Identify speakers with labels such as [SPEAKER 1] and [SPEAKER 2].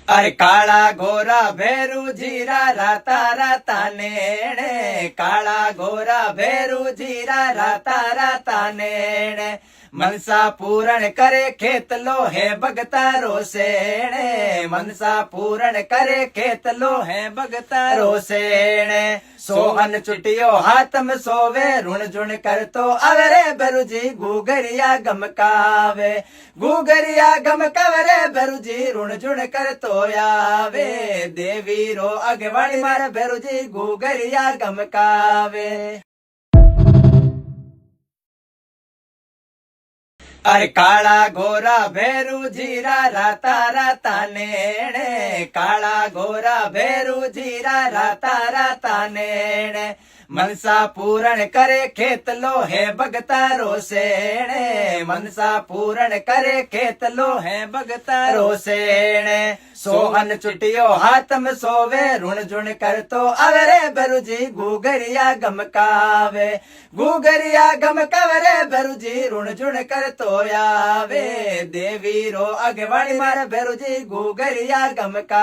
[SPEAKER 1] अरे काला गोरा भैरू जीरा राता राता नेणे, काला गोरा भैरू जीरा राता राता नेणे। मनसा पूरण करे खेत लो है भगता रोसेणे, मनसा पूरण करे खेत लो है भगता रोसेणे। सोहन चुटियो हाथ में सोवे, ऋण झुण कर तो अवरे बरुजी गुगरिया गमकावे, गुगरिया गमकावरे बरुजी ऋण झुण कर तो आवे। देवी रो अगवाणी मार बरुजी गुगरिया गमकावे। अरे काला गोरा भैरू जीरा राता राता नेणे, काला गोरा भैरू जीरा राता राता नेणे। मनसा पूरण करे खेत लो है भगता रोसेणे, मनसा पूरण करे खेत लो है भगता रोसेणे। सोहन चुटियो हाथ में सोवे, ऋण झुण कर तो अवरे बरुजी गुगरिया गमकावे, गुगरिया गमकावरे बरुजी ऋण झुण कर तो आवे। देवी रो अगवाणी मार बरुजी गुगरिया गमका।